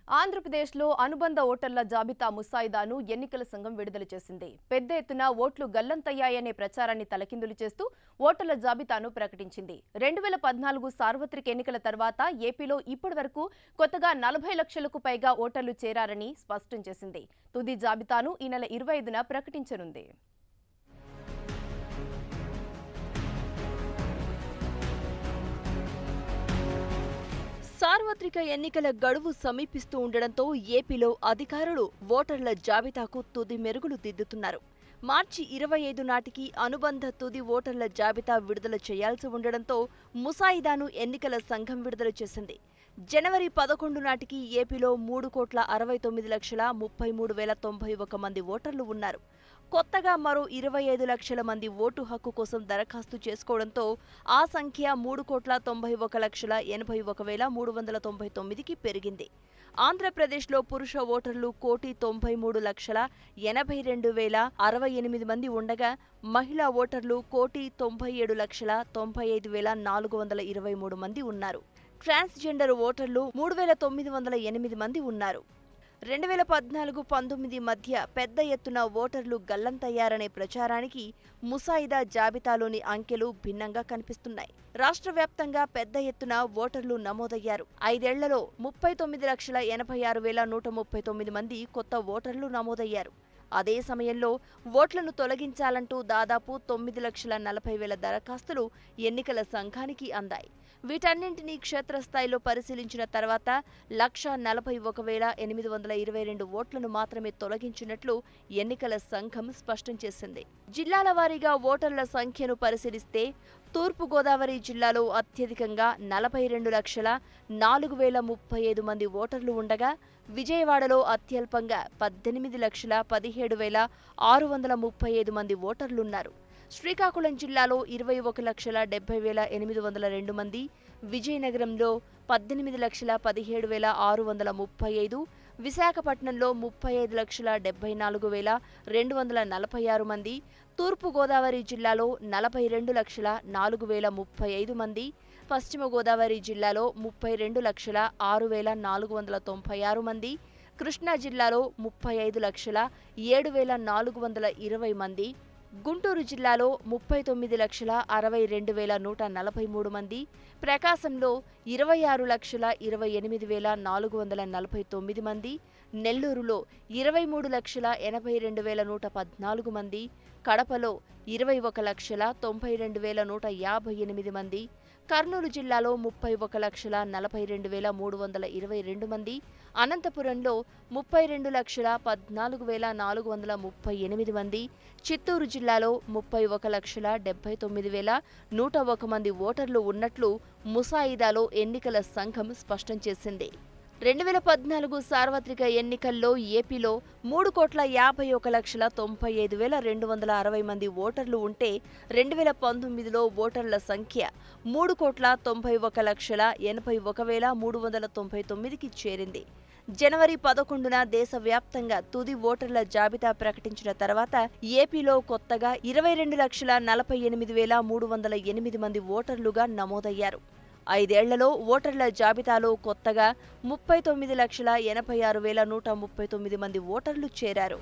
ఆంధ్రప్రదేశ్లో అనుబంధ ఓటర్ల జాబితా ముసాయిదాను ఎన్నికల సంఘం విడుదల చేసింది. పెద్ద ఎత్తున ఓట్లు గల్లంతయ్యాయనే ప్రచారాన్ని తలకిందులు చేస్తూ ఓటర్ల జాబితాను ప్రకటించింది. 2014 సార్వత్రిక ఎన్నికల తర్వాత ఏపీలో ఇప్పటివరకు కొత్తగా 40 లక్షలకు పైగా ఓటర్లు చేరారని స్పష్టం చేసింది. తుది జాబితాను ఈ నెల 25న ప్రకటించనుంది. సార్వత్రిక ఎన్నికల గడువు సమీపిస్తూ ఉండడంతో ఏపీలో అధికారులు ఓటర్ల జాబితాకు తుది మెరుగులు దిద్దుతున్నారు. మార్చి 25 నాటికి అనుబంధ తుది ఓటర్ల జాబితా విడుదల చేయాల్సి ఉండడంతో ముసాయిదాను ఎన్నికల సంఘం విడుదల చేసింది. జనవరి 11 నాటికి ఏపీలో 3,62,33,091 మంది ఓటర్లు ఉన్నారు. కొత్తగా మరో 25 లక్షల మంది ఓటు హక్కు కోసం దరఖాస్తు చేసుకోవడంతో ఆ సంఖ్య 3,91,81,399కి పెరిగింది. ఆంధ్రప్రదేశ్లో పురుష ఓటర్లు 1,93,82,068 మంది ఉండగా మహిళా ఓటర్లు 1,97,95,423 మంది ఉన్నారు. ట్రాన్స్జెండర్ ఓటర్లు 3,908 మంది ఉన్నారు. 2014-19 మధ్య పెద్ద ఎత్తున ఓటర్లు గల్లంతయ్యారనే ప్రచారానికి ముసాయిదా జాబితాలోని అంకెలు భిన్నంగా కనిపిస్తున్నాయి. రాష్ట్ర వ్యాప్తంగా పెద్ద ఎత్తున ఓటర్లు నమోదయ్యారు. 5 ఏళ్లలో 39,86,139 మంది కొత్త ఓటర్లు నమోదయ్యారు. అదే సమయంలో ఓట్లను తొలగించాలంటూ దాదాపు 9,40,000 దరఖాస్తులు ఎన్నికల సంఘానికి అందాయి. వీటన్నింటినీ క్షేత్రస్థాయిలో పరిశీలించిన తర్వాత 1,41,822 ఓట్లను మాత్రమే తొలగించినట్లు ఎన్నికల సంఘం స్పష్టం చేసింది. జిల్లాల వారీగా ఓటర్ల సంఖ్యను పరిశీలిస్తే తూర్పుగోదావరి జిల్లాలో అత్యధికంగా 42,04,035 మంది ఓటర్లు ఉండగా విజయవాడలో అత్యల్పంగా 18,17,635 మంది ఓటర్లున్నారు. శ్రీకాకుళం జిల్లాలో 21,70,802 మంది, విజయనగరంలో 18,17,635, విశాఖపట్నంలో 35,74,246 మంది, తూర్పుగోదావరి జిల్లాలో 42,04,035 మంది, పశ్చిమ గోదావరి జిల్లాలో 32,06,496 మంది, కృష్ణా జిల్లాలో 35,07,420 మంది, గుంటూరు జిల్లాలో 39,62,143 మంది, ప్రకాశంలో 26,28,449 మంది, నెల్లూరులో 23,82,114 మంది, కడపలో 21,92,158 మంది, కర్నూలు జిల్లాలో 31,42,322 మంది, అనంతపురంలో 32,14,438 మంది, చిత్తూరు జిల్లాలో 31,79,101 మంది ఓటర్లు ఉన్నట్లు ముసాయిదాలో ఎన్నికల సంఘం స్పష్టం చేసింది. 2014 సార్వత్రిక ఎన్నికల్లో ఏపీలో 3,51,95,260 మంది ఓటర్లు ఉంటే 2019లో ఓటర్ల సంఖ్య 3,91,81,399కి చేరింది. జనవరి 11న దేశవ్యాప్తంగా తుది ఓటర్ల జాబితా ప్రకటించిన తర్వాత ఏపీలో కొత్తగా 22,48,308 మంది ఓటర్లుగా నమోదయ్యారు. 5 ఏళ్లలో ఓటర్ల జాబితాలో కొత్తగా 39,86,139 మంది ఓటర్లు చేరారు.